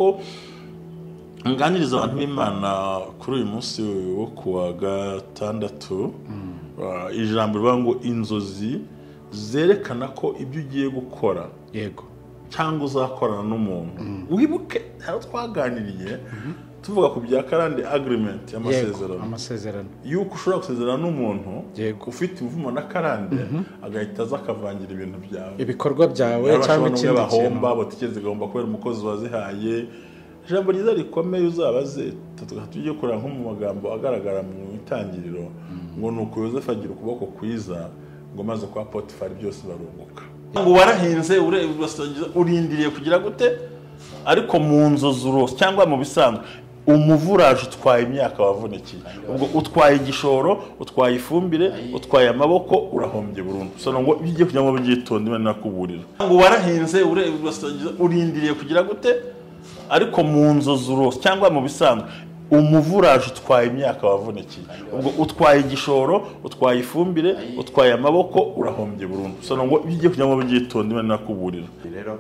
ko nganiriza abantu b'Imana kuri uyu munsi wo kuwa gatandatu ijambo rivuga ngo inzozi zerekana ko ibyo ugiye gukora yego cyangwa uzakorana n'umuntu wibuke hano twaganiriye tuvuga ku bya karande agreement amasezerano yuko ushobora gusezerana n'umuntu ufite imvumo na karande agahita aza akavangira ibintu byawe ibikorwa byawe cyangwa ikindi bahomba batigeze gahomba kubera umukozi wazihaye ijambo ryiza rikomeye uzabaze tujye kureba nko mu magambo agaragara mu itangiriro ngo nuko Yosefu agira ukuboko kwiza ngo maze kwa Potifari byose barunguka ngo warahinze urindiriye kugira gute ariko mu nzozi urose cyangwa mu bisanzwe umuvuraje utwaye imyaka wavunikiye ubwo utwaye igishoro utwaye ifumbire utwaye amaboko urahombye burundu so ngo bijye kujya mu byitonde nakuburira ngo warahinze urindiriye kugira gute ariko mu nzozi urose cyangwa mu bisanzwe umuvuraje utwaye imyaka wavunikiye ubwo utwaye igishoro utwaye ifumbire utwaye amaboko urahombye burundu so ngo bijye kujya mu byitonde nakuburira rero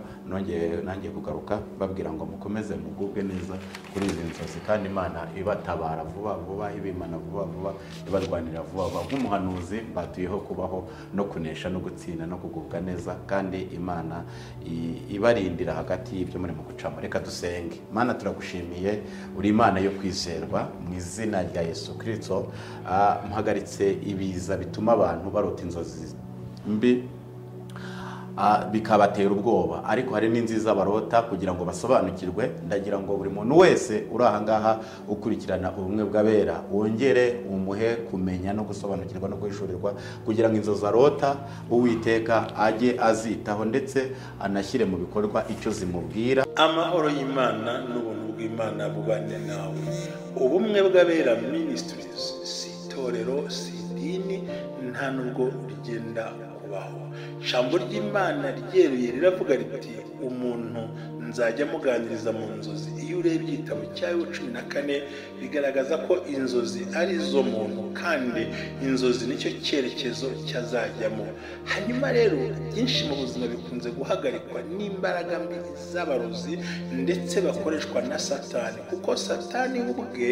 nangiye kugaruka babwira ngo mukomeze mugubwe neza kuri izi nzozi kandi Imana ibatabara vuba vuba ibimana vuba vuba ibarwanira vuba vuba nk'umuhanuzi batuyeho kubaho no kunesha no gutsinda no kugubwa neza kandi Imana ibarindira hagati y'ibyo muri mu gucamo reka dusenge Imana turagushimiye uri Imana yo kwizerwa mu izina rya Yesu Kristo mpagaritse ibiza bituma abantu barota inzozi mbi bikabatera ubwoba ariko hari n'inziza barota kugira ngo basobanukirwe ndagira ngo buri muntu wese uri aha ngaha ukurikirana ubumwe bw'abera wongere umuhe kumenya no gusobanukirwa no guhishurirwa kugira ngo inzozi arota Uwiteka ajye azitaho ndetse anashyire mu bikorwa icyo zimubwira amahoro y'Imana n'ubuntu bw'Imana bubane nawe ubumwe bw'abera ministries si itorero si idini nta nubwo rigenda kubaho ijambo ry'Imana ryeruye riravuga riti umuntu nzajya muganiriza mu nzozi iyo urebye igitabo cyayo 14 bigaragaza ko inzozi ari zo muntu kandi inzozi nicyo cyerekezo cyazajyamo hanyuma rero byinshi mu buzima bikunze guhagarikwa n'imbaraga mbi z'abarozi ndetse bakoreshwa na Satani kuko Satani ubwe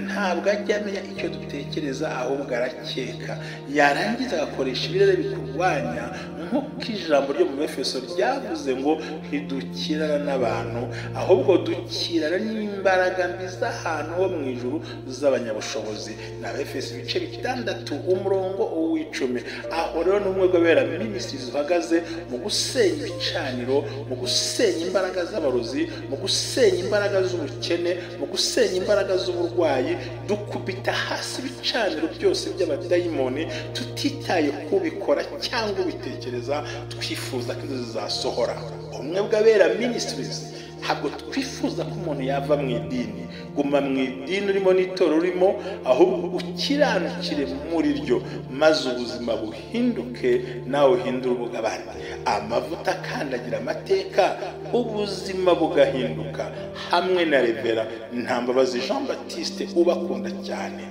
ntabwo ajya amenya icyo dutekereza ahubwo arakeka yarangiza agakoresha ibirere bikurwanya nk'uko ijambo ryo mu Efeso ryavuze ngo ntidukirana n'abantu ahubwo dukirana n'imbaraga mbi z'ahantu ho mu ijuru z'abanyabushobozi na Efeso ibice 6 umurongo w'icumi aho rero n'umwe gwabera ministries uhagaze mu gusenya ibicaniro mu gusenya imbaraga z'abarozi mu gusenya imbaraga z'ubukene mu gusenya imbaraga z'uburwayi dukubita hasi ibicaniro byose by'abadayimoni tutitaye kubikora cyangwa ubitekereza twifuza ko zizasohora umwe bw'abera ministries ntabwo twifuza ko umuntu yava mu idini guma mu idini urimo n'itoro urimo ahubwo ukiranukire muri ryo maze ubuzima buhinduke nawe uhindura ubw'abandi amavuta akandagira amateka ubuzima bugahinduka hamwe na Revera Ntambabazi Jean Baptiste ubakunda cyane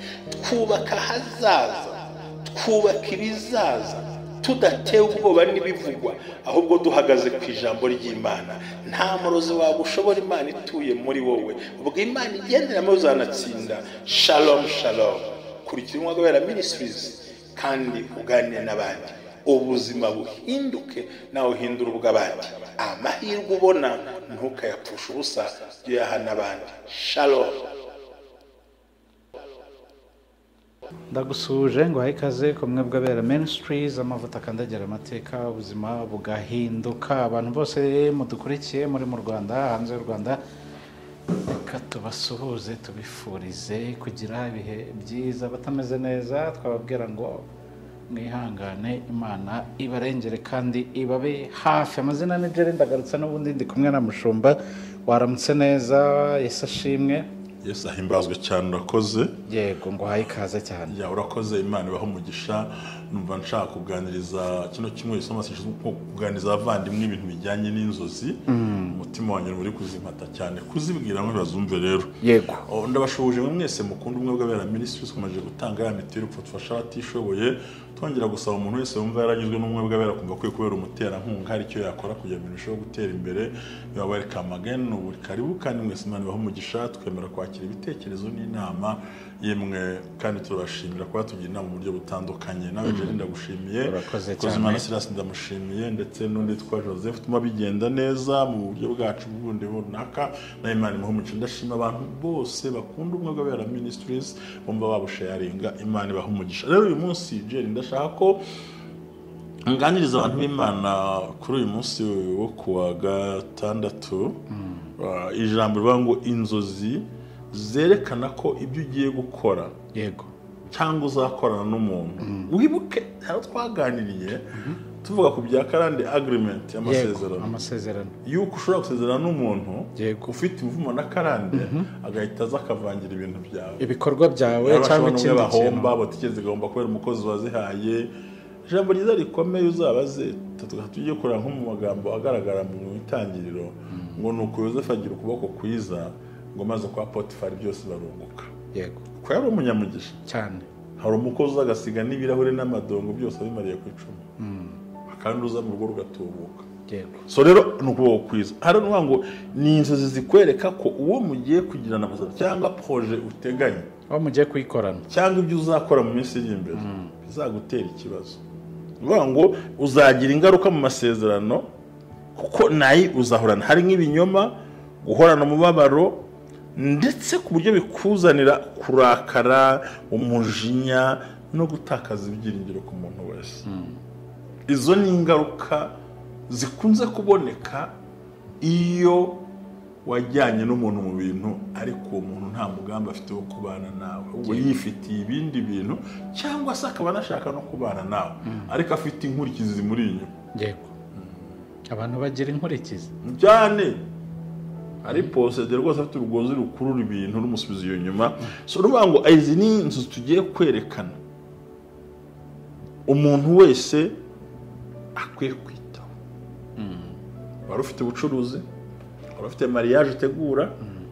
twubaka hazaza twubaka ibizaza tudatewe ubwoba n'ibivugwa ahubwo duhagaze ku ijambo ry'Imana nta murozi wagushobora Imana ituye muri wowe ubwo Imana igenderamo uzanatsinda shalom shalom kurikira umwagabera ministries kandi uganire n'abandi ubuzima buhinduke nawe uhindura ubw'abandi amahirwe ubona ntukayapfusha ubusa byo yahana abandi shalom ndagusuje ngo haye ikaze kumwe bw'abera ministries amavuta akandagira amateka ubuzima bugahinduka abantu bose mudukurikiye muri mu Rwanda hanze y'u Rwanda reka tubasuhuze tubifurize kugira ibihe byiza batameze neza twababwira ngo mwihangane Imana ibarengere kandi ibabe hafi amazina ni Jerry ndagarutse n'ubundi ndi kumwe na Mushumba waramutse neza Yesu ashimwe Yesu ahimbazwe cyane urakoze. Yego ngo haye ikaze cyane. Ya urakoze Imana ibaho umugisha. Numva nshaka kuganiriza kino kimwe isoma nko kuganiriza abavandimwe ibintu bijyanye n'inzozi. Umutima wanyu uri kuzimpata cyane kuzibwira ngo bazumve rero. Yego. Ndabashubuje mwese mukunda umwe bw'abera ministries kumaje gutanga ya mitiweli gufasha abatishoboye. Twongera gusaba umuntu wese wumva yaranyuzwe n'umwe bw'abera kumva kwiye kubera umutera nkunga hari icyo yakora kugira ngo birusheho gutera imbere. You are welcome again. Ubu karibu kandi mwese Imana ibaho umugisha. Twemera kwakira ibitekerezo n'inama yemwe kandi turashimira kuba tugira inama mu buryo butandukanye. Nawe je ndagushimiye. Urakoze cyane. Imana Silas ndamushimiye ndetse n'undi twa Joseph tuma bigenda neza mu buryo bwacu bw'ubundi runaka. Na Imana imuhe umugisha. Ndashima abantu bose bakunda umwe bw'abera ministries bumva babusharinga. Imana ibaho umugisha. Rero uyu munsi je ndashaka ko nganiriza abantu b'Imana kuri uyu munsi wo kuwa gatandatu. Ijambo rivuga ngo inzozi zerekana ko ibyo ugiye gukora Yego. cyangwa uzakorana n'umuntu. Wibuke hano twaganiriye tuvuga ku bya karande agreement amasezerano yuko ushobora gusezerana n'umuntu ufite umuvumo na karande agahita aza akavangira ibintu byawe, ibikorwa byawe cyangwa ikindi bahomba batigeze gahomba kubera umukozi wazihaye. Ijambo ryiza rikomeye uzabaze tujye kureba nko mu magambo agaragara mu itangiriro ngo nuko Yosefu agira ukuboko kwiza ngo maze kwa Potifari byose barunguka. Yego. Ko yari umunyamugisha cyane. Hari umukozi agasiga n'ibirahure n'amadongo byose abimariye ku icumu. Kandi uza mu rugo rugatubuka. Yego. So rero nuko kwiza. Hari ngo ni inzozi zikwereka ko uwo mugiye kugirana amasezerano cyangwa projet uteganya, aho mugiye kuyikorana cyangwa ibyo uzakora mu minsi iri imbere bizagutera ikibazo. Ngo uzagira ingaruka mu masezerano kuko nayi uzahorana hari nk'ibinyoma, guhorana umubabaro ndetse ku buryo bikuzanira kurakara, umujinya no gutakaza ibyiringiro ku muntu wese. Izo ni ingaruka zikunze kuboneka iyo wajyanye n'umuntu mu bintu ariko uwo muntu nta mugambi afite wo kubana nawe, ubwo yifitiye ibindi bintu cyangwa se akaba anashaka no kubana nawe ariko afite inkurikizi zimuri inyuma. Yego. Abantu bagira inkurikizi cyane ari posede rwose afite urugozi rukurura ibintu rumusubiza iyo nyuma. So ruvuga ngo izi ni inzu tugiye kwerekana umuntu wese akwiye kwitaho. Wari ufite ubucuruzi, wari ufite mariage utegura,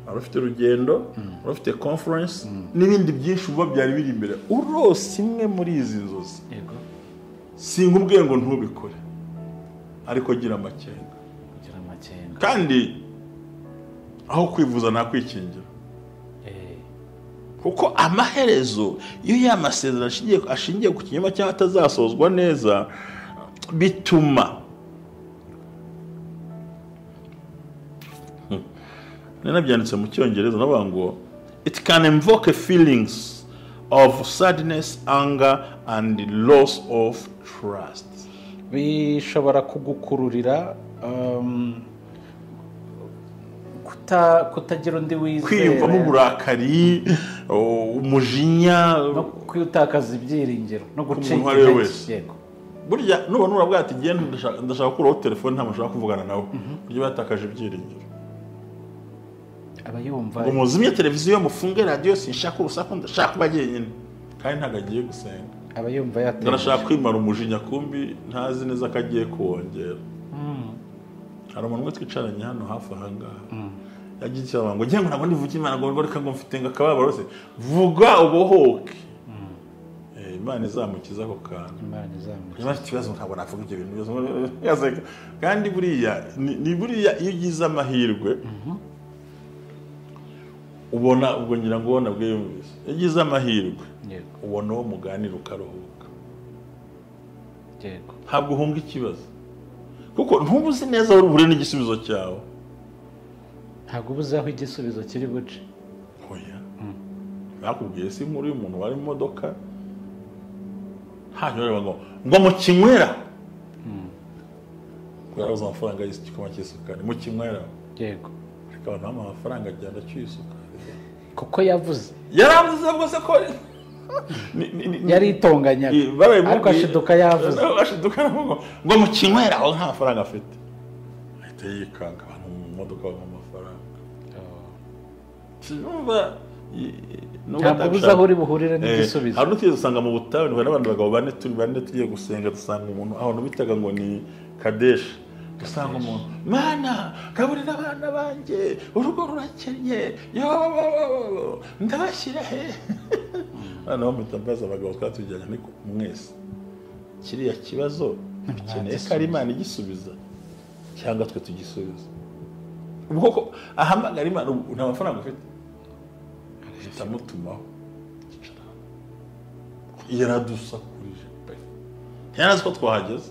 wari ufite urugendo, wari ufite conference n'ibindi byinshi uba byari biri imbere, urose imwe muri izi nzozi. Yego. Singubwiye ngo ntubikore ariko gira amakenga. Kandi aho kwivuza nta kwikingira. Kuko amaherezo iyo yamasezerano ashingiye ku kinyoma cyangwa atazasozwa neza bituma byanditse mu Cyongereza navuga ngo it can invoke feelings of sadness, anger and loss of trust. Bishobora kugukururira kutagira undi wizera, kwiyumvamo uburakari, umujinya no kwitakaza ibyiringiro no gucika intege. Yego. Burya nubona urabwira ati genda ndashaka kuraho telefone nta mushaka kuvugana nawe, buryo batakaje ibyiringiro. Abayumva ngo muzimye televiziyo mufunge radio sinshaka urusaku ndashaka bagiye nyine kandi ntagagiye gusenga. Abayumva yateje ndashaka kwimara umujinya kumbi ntazi neza kagiye kuwongera. Hari umuntu umwe twicaranye hano hafi ahangaha yagiye cyangwa ngo ngiye ngo nabone vuga Imana ngo reka ngo mfite ngakababaro se vuga ubohoke. Imana izamukiza ako kantu. Imana izamukiza. Niba ikibazo ntabwo navuga ibyo bintu byose kandi buriya ni buriya iyo ugize amahirwe ubona ubwo ngira ngo ubona bwiyumvise. Yagize amahirwe ubona uwo muganira ukaruhuka. Yego. Ntabwo uhunga ikibazo kuko ntubuzi neza aho uri n'igisubizo cyawe. Ntabwo ubuze aho igisubizo kiri buce. Oya. Nakubwiye si muri umuntu wari mu modoka hanyuma ngo mu kinywera. Kuyaroza amafaranga y'ikikoma cy'isukari mu kinywera. Yego. Ariko abantu amafaranga agenda cy'isukari. Kuko yavuze. Yaravuze rwose ko yari itonganya ariko ashiduka yavuze. Ashiduka ngo mu kinywera aho nta mafaranga afite. Ahita yikanga abantu mu modoka bava amafaranga. Sinumva ntabwo uzi aho uri buhurire n'igisubizo. hari n'utigeze usanga mu butayu hari n'abandi bagabo bane tugiye gusenga dusanga umuntu ahantu bitaga ngo ni Kadeshi, dusanga umuntu mana gaburira abana banjye urugo rurakennye ndabashyira he noneho mpita mbaza abagabo twatujyanye ariko mwese kiriya kibazo bikeneye ko ari Imana igisubiza cyangwa twe tugisubiza? ubwo ahamagara Imana nta mafaranga ufite itamutumaho yaradusakurije pe yarazi ko twahageze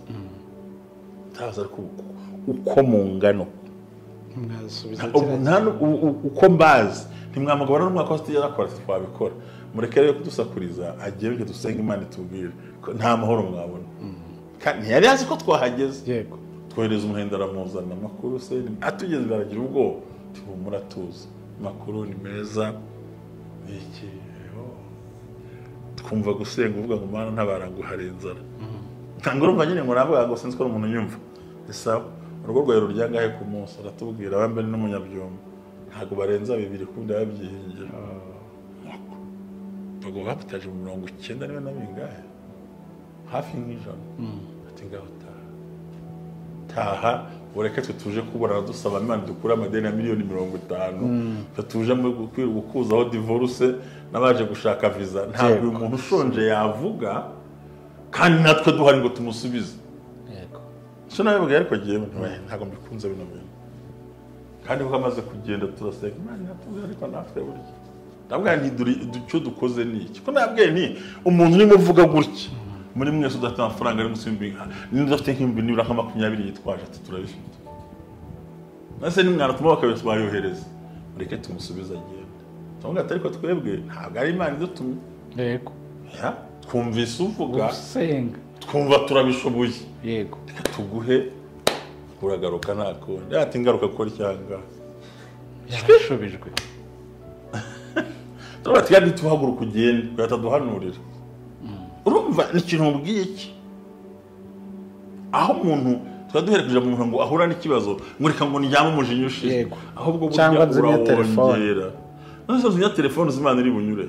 taza ariko uko mu ngano uko mbazi ntimwamugabana n'umwaka wose yarakora twabikora mureke rero kudusakuriza agere dusenga Imana itubwire nta mahoro mwabona kandi yari azi ko twahageze. Yego, twohereza umuhenda aramuzana amakuru se atugeze baragira ubwo muratuza amakuru ni meza iki twumva gusenga uvuga ngo Mana ntabarangu hari inzara ntango urumva nyine ngo navuga ngo sinzi ko umuntu nyumva isawa urugo rwawe ruryangahe ku munsi aratubwira abambere n'umunyabyombo ntago barenza 2 kundi babyihingira bago bapitaje mu 90 niba nabingahe hafi nk'ijana ati ngaho taha ureke twe tuje kubona dusaba Imana dukura amadeni ya miliyoni 50 tuje mu gukuzaho divorce nabaje gushaka visa ntabwo uyu muntu ushonje yavuga kandi natwe duhari ngo tumusubize. Yego, so nawe bwaye ariko giye ntabwo mbikunze bino bintu kandi uko amaze kugenda turaseka Imana yatuze ariko natwe burya ndabwa nti ducyo dukoze niki ko nabwe nti umuntu urimo uvuga gutya muri mwese udafite amafaranga ari musimbinga ninde afite nk'imbi nibura nka 20 yitwaje ati turabifite nase ni mwana tuma bakabese bayohereza mureke tumusubiza agenda tonga atari ko twebwe ntabwo ari Imana idutumye. yego, ya twumvise uvuga senga twumva turabishoboye. Yego, tuguhe uragaruka nakonde ati ngaruka gukora cyanga yarashubijwe turati kandi tuhaguruka ugende kwataduhanurira. urumva ni ikintu mubwiye iki aho umuntu twaduherekeje mu ngo ahura n'ikibazo mureka ngo njyamo umujinyushi ahubwo cyangwa nzimya telefone nose nzimya telefone z'Imana iri bunyure.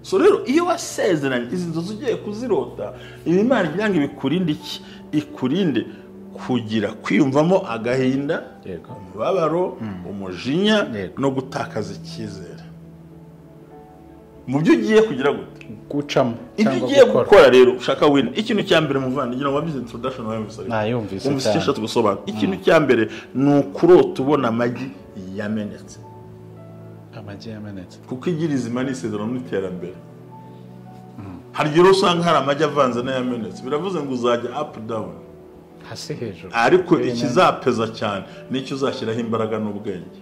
So rero iyo wasezeranye izi nzozi ugiye kuzirota Imana igira ngo ibikurinde iki ikurinde kugira kwiyumvamo agahinda, umubabaro, umujinya no gutakaza icyizere mu byo ugiye kugira gute gucamo cyangwa ugiye gukora. Rero ushaka wina ikintu cya mbere muvana ngira ngo wabize introduction wawe musari nayumvise cyane tugusobanura ikintu cya mbere ni ukurota ubona amagi yamenetse. Amagi yamenetse kuko igira izima n'isezerano n'iterambere. Hari rero usanga hari amagi avanze n'ayamenetse biravuze ngo uzajya up down hasi hejuru ariko ikizapeza cyane nicyo uzashyiraho imbaraga n'ubwenge.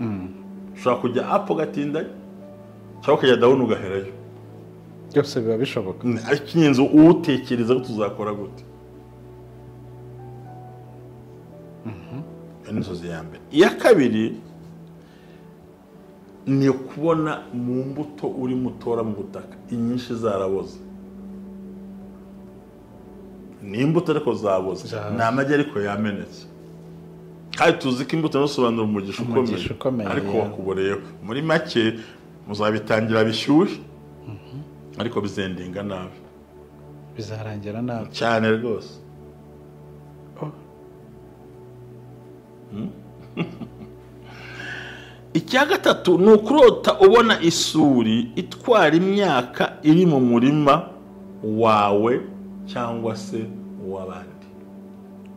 Ushaka kujya up gatinda cyangwa kujya down ugaherayo byose biba bishoboka. Ariko inyenzo utekereza ko tuzakora gute inzozi ya mbere. Iya kabiri ni kubona mu mbuto uri mutora mu butaka inyinshi zaraboze. Ni imbuto ariko zaboze ni amagi ariko yamenetse kandi tuzi ko imbuto nosobanura umugisha ukomeye ariko wakuboreyeho. Muri make muzabitangira bishyushye ariko bizendinga nabi bizarangira nabi cyane rwose. Icya gatatu ni ukurota ubona isuri itwara imyaka iri mu murima wawe cyangwa se uw'abandi.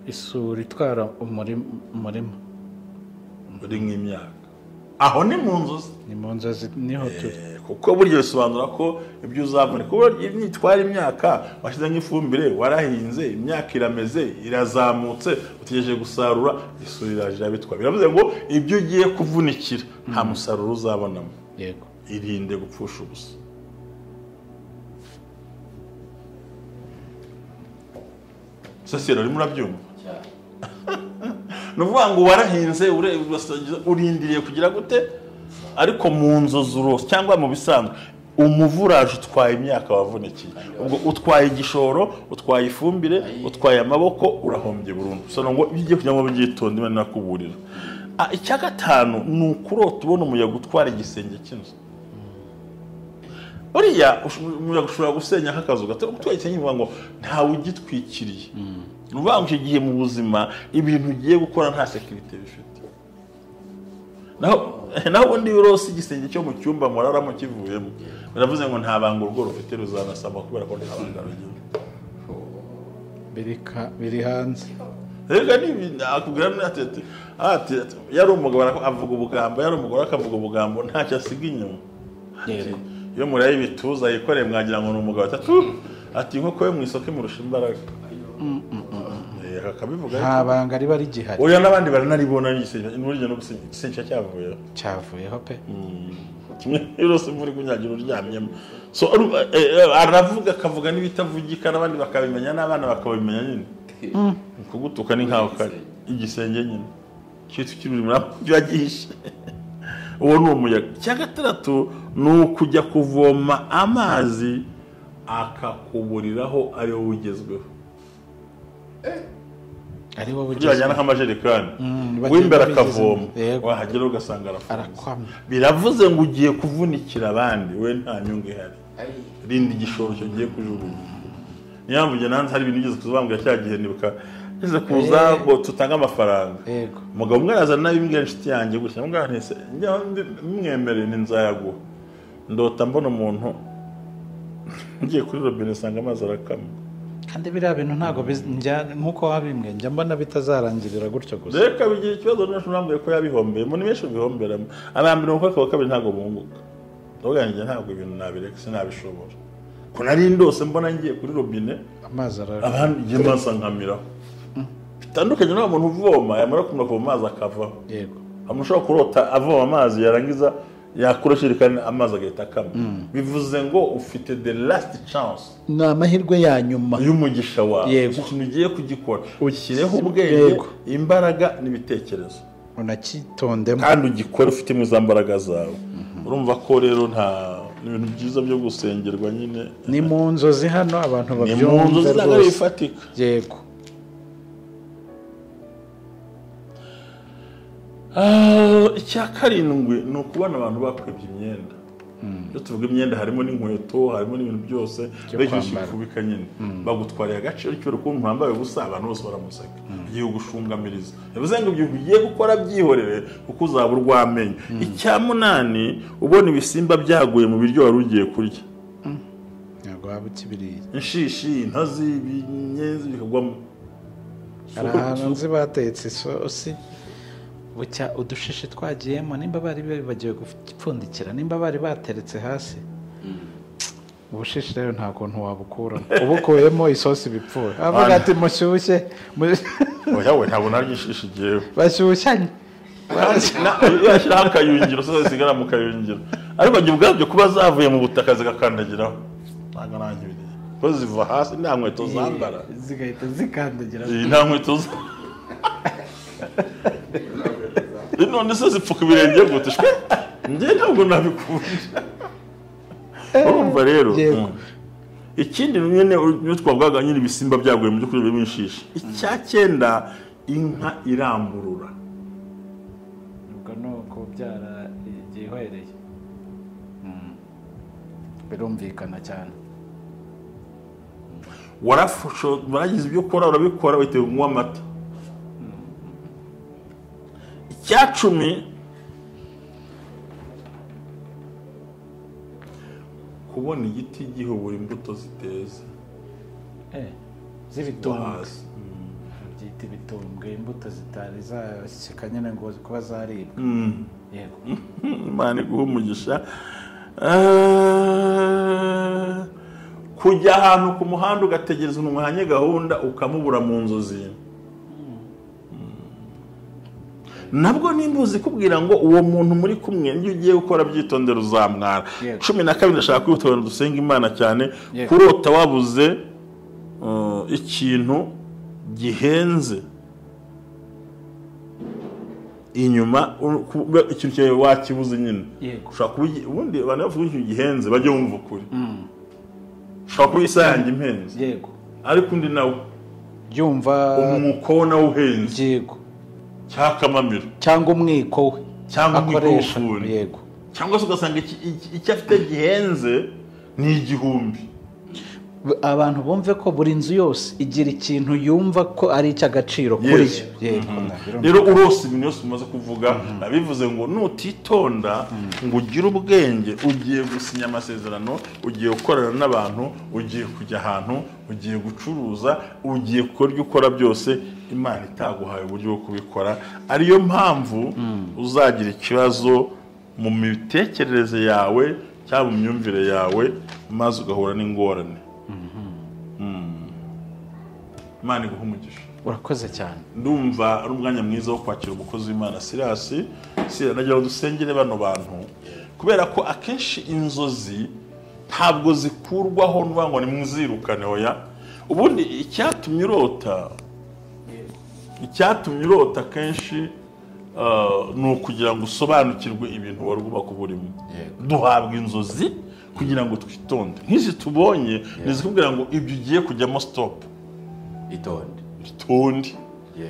Isuri itwara umurima uri nk'imyaka aho ni mu nzozi. Ni mu nzozi niho turi kuko buryo bisobanura ko ibyo uzabona kuko nitwara imyaka washyize nk'ifumbire warahinze imyaka irameze irazamutse utegereje gusarura isuri iraje bitwa biravuze ngo ibyo ugiye kuvunikira nta musaruro uzabonamo. Yego, irinde gupfusha ubusa. Sase rero murabyumva nuvuga ngo warahinze urindiriye kugira gute ariko mu nzozuro cyangwa mu bisanzwe umuvuraje utwaye imyaka wavunikiye ubwo utwaye igishoro utwaye ifumbire utwaye amaboko urahombye burundu. So ngo bigiye kujya mu byitonde Imana nakuburira. Icya gatanu ni ukurota ubona umuyaga utwara igisenge cy'inzu. buriya ushobora gusenya nk'akazu gato twahise nyivuga ngo ntawe ugitwikiriye ni ukuvuga ngo icyo gihe mu buzima ibintu ugiye gukora nta sekirite bifite naho ubundi urose igisenge cyo mu cyumba muraramo kivuyemo biravuze ngo nta banga urugo rufite ruzanasama kubera ko nta banga rugira biri hanze rega akubwira ati yari umugabo avuga ubugambo yari umugore akavuga ubugambo ntacyo asiga inyuma iyo muraye ibituza yikoreye mwagira ngo ni umugabo ati inkoko yo mu isoko imurusha imbaraga akabivuga nta banga riba rigihari oya n'abandi baranaribona n'uburyo no gusenga cyavuyeho pe kimwe rwose muri kunyagira uryamyemo so aravuga akavuga n'ibitavugika n'abandi bakabimenya n'abana bakabimenya nyine kugutuka ni nkaho kari igisenge nyine cyitwa kiri muri byagishe uwo ni umuyaga cya gatandatu ni ukujya kuvoma amazi akakuburiraho ari wowe ugezweho ari wowe ugezweho nk'amajerekani w'imbere akavoma wahagera ugasanga arakwama biravuze ngo ugiye kuvunikira abandi we nta nyungu ihari rindi igishoro cyo ugiye kujugunya niyo mpamvu nanze hari ibintu ugeze kuzabambwira cya gihe nibuka ngeze kuza ngo tutange amafaranga umugabo umwe arazana nabimbwira inshuti yanjye gutya mwanese mwemere n'inzayaguha ndota mbona umuntu ngiye kuri robine sanga amazi arakama kandi biriya bintu ntago nkuko wabimbwiye njya mbona bitazarangirira gutyo gusa reka bigira ikibazo n'ushobora ko yabihombeye umuntu benshi bihomberamo abambere uko akaba kabiri ntago bunguka ndavuga ngo ntabwo ibintu nabireka sinabishobora ko nari ndose mbona ngiye kuri robine amazi abandi ngiye masankamiraho bitandukanye n'uwo muntu uvoma yamara kumva ko amazi akavaho yego amushobora kurota avoma amazi yarangiza yakurashirikana amazi agahita akama bivuze ngo ufite the last chance ni amahirwe ya nyuma y'umugisha wawe ikintu ugiye kugikora ushyireho ubwenge imbaraga n'ibitekerezo unakitondemo kandi ugikore ufite mu za mbaraga zawe urumva ko rero nta ibintu byiza byo gusengerwa nyine ni mu nzozi hano abantu babyumva ni mu nzozi ntabwo bifatika yego icya karindwi ni ukubona abantu bakwebye imyenda iyo tuvuga imyenda harimo n'inkweto harimo n'ibintu byose bagishikubika nyine bagutwariye agaciro cy'uko umuntu wambaye ubusa abantu bose baramuseka ugiye gushungamiriza bivuze ngo ibyo ugiye gukora byihorere kuko uzaba urwamenye icya munani ubona ibisimba byaguye mu biryo wari ugiye kurya ntabwo waba ukibiriye inshishi intozi ibinyenzi bikagwamo hari ahantu nzi batetse isosi bucya udushishi twagiyemo nimba bari bagiye gupfundikira nimba bari bateretse hasi ubushishi rero nta kuntu wabukuramo ubukuyemo isosi bipfuye avuga ati mushyushye oya we ntabwo naryo ishishi igiyeho bashyushyanye yashyiraho akayungiro zose zisigara mu kayungiro ariko njye ubwabyo kuba zavuye mu butaka zigakandagiraho ntabwo nangibiriye ko ziva hasi nta nkweto zambara zigahita zikandagiraho nta nkweto none se zipfuka ibirenge gute njye ntabwo nabikunda urumva rero ikindi nyine iyo twavugaga nyine ibisimba byaguye mu by'ukuri birimo inshishi icya cyenda inka iramburura ubwo ni ukubyara igihwereye birumvikana cyane waragize ibyo ukora urabikora witewe kunywa amata icya cumi kubona igiti gihubura imbuto ziteze z'ibitumbwe byita ibitumbwe imbuto zitari zashyika nyine ngo kuba zaribwa yego imana iguha umugisha kujya ahantu ku muhanda ugategereza umwanya gahunda ukamubura mu nzozi nabwo nimba uzi kubwira ngo uwo muntu muri kumwe niyo ugiye gukora byitondera uzamwara 12 ndashaka kwitonda dusenga imana cyane kurota wabuze ikintu gihenze inyuma ikintu cyawe wakibuze nyine ushaka ubundi abantu bavuga ikintu gihenze bajye bumva ukuri ushaka kubisanga impenzi yego ariko undi nawe yumva umuko nawe uhenze yego cyakamamiro cyangwa umwiko we cyangwa akoresha yego cyangwa se ugasanga icyo afite gihenze ni igihumbi. abantu bumve ko buri nzu yose igira ikintu yumva ko ari icy'agaciro kuri yo. Rero urose ibintu yose umaze kuvuga bivuze ngo nutitonda ngo ugire ubwenge, ugiye gusinya amasezerano, ugiye gukorana n'abantu, ugiye kujya ahantu, ugiye gucuruza, ugiye gukora ibyo ukora byose, Imana itaguhaye uburyo bwo kubikora. Ariyo mpamvu uzagira ikibazo mu mitekerereze yawe cyangwa mu myumvire yawe, maze ugahura n'ingorane. Imana iguha umugisha. Urakoze cyane. Ndumva ari umwanya mwiza wo kwakira umukozi w'Imana Silas. Nagira ngo dusengere bano bantu, kubera ko akenshi inzozi ntabwo zikurwaho n'uvuga ngo nimwizirukane. Oya, ubundi icyatumye urota kenshi ni ukugira ngo usobanukirwe ibintu wari ugomba kuba urimo. Duhabwa inzozi kugira ngo twitonde. Nk'izi tubonye nizikubwira ngo ibyo ugiye kujyamo stop, itonde.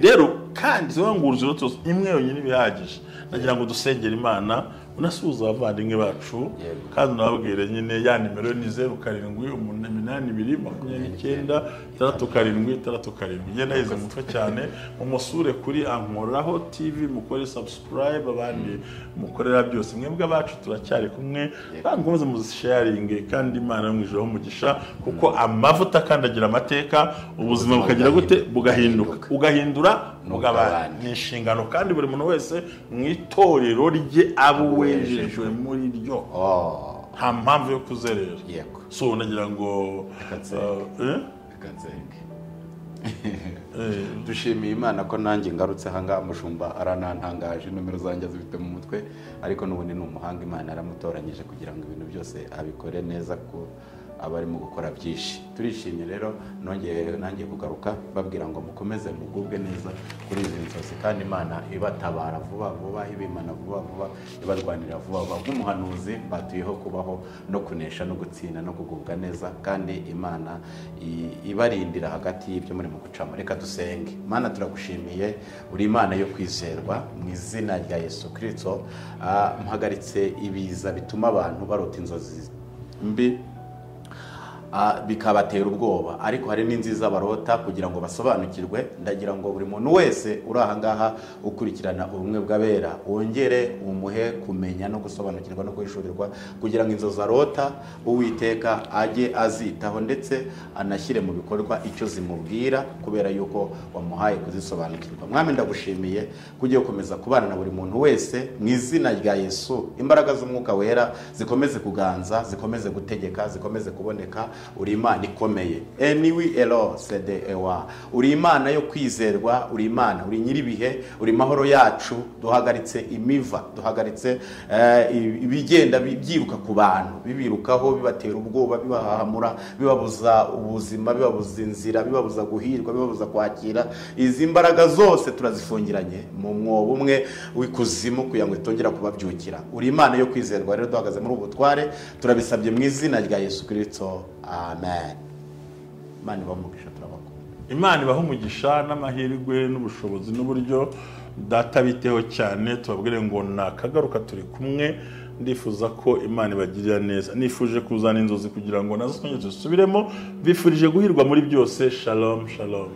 Rero kandi zibanguruze rotos imwe yonyine ibihagije. Nagira ngo dusengere Imana, unasuhuza abavandimwe bacu, kandi unababwire nyine ya nimero ni 0782296737. Ngenda yize mutwe cyane, mumusure kuri Ankoraho TV, mukore subscribe, abandi mukorera byose. Mwebwe abacu turacyari kumwe, bankomeze muzisharinge, kandi Imana yamwijeho umugisha, kuko amavuta kandi agira amateka, ubuzima bukagira gute bugahinduka, ugahindura mugabane. Ni inshingano kandi buri muntu wese mu itorero rye abuwejejwe muri ryo. Nta mpamvu yo kuzerera. So nagira ngo dushimiye Imana ko nanjye ngarutse hanga umushumba aranantangaje, nomero zanjye zifite mu mutwe, ariko n'ubundi ni umuhanga. Imana yaramutoranyije kugira ngo ibintu byose abikore neza, ko abarimo gukora byinshi. Turishimye rero nanjye kugaruka babwira ngo mukomeze mugubwe neza kuri izi nzozi, kandi Imana ibatabara vuba vuba, ibimana vuba vuba, ibarwanira vuba vuba. Nk'umuhanuzi batuyeho kubaho no kunesha no gutsinda no kugubwa neza, kandi Imana ibarindira hagati y'ibyo muri mu gucamo. Reka dusenge. Mana, turagushimiye, uri Imana yo kwizerwa, mu izina rya Yesu Kristo. Mpagaritse ibiza bituma abantu barota inzozi mbi, bikabatera ubwoba, ariko hari n'inziza barota kugira ngo basobanukirwe. Ndagira ngo buri muntu wese uri aha ngaha ukurikirana ubumwe bw'abera wongere umuhe kumenya no gusobanukirwa no kwishurirwa, kugira ngo inzozi arota Uwiteka ajye azitaho, ndetse anashyire mu bikorwa icyo zimubwira, kubera yuko wamuhaye kuzisobanukirwa. Mwami, ndagushimiye kugiye gukomeza kubana na buri muntu wese, mu izina rya Yesu. Imbaraga z'umwuka wera zikomeze kuganza, zikomeze gutegeka, zikomeze kuboneka. Uri Imana ikomeye. Eniwi elo sede ewa. Uri Imana yo kwizerwa, uri Imana, uri nyiribihe, uri mahoro yacu. Duhagaritse imiva, duhagaritse ibigenda byiruka ku bantu, bibirukaho, bibatera ubwoba, bibahahamura, bibabuza ubuzima, bibabuza inzira, bibabuza guhirwa, bibabuza kwakira. Izi mbaraga zose turazifungiranye mu mwobo umwe w'ikuzimu, kugira ngo itongera kubabyukira. Uri Imana yo kwizerwa. Rero duhagaze muri ubutware, turabisabye mu izina rya Yesu Kristo. Amen. Imana ibahe umugisha, turabakunda. Imana ibahe umugisha n'amahirwe n'ubushobozi n'uburyo. Data biteho cyane, tubabwire ngo nakagaruka turi kumwe. Ndifuza ko Imana ibagirira neza. Nifuje kuzana inzozi kugira ngo nazo twongere dusubiremo. Bifurije guhirwa muri byose. Shalom, shalom.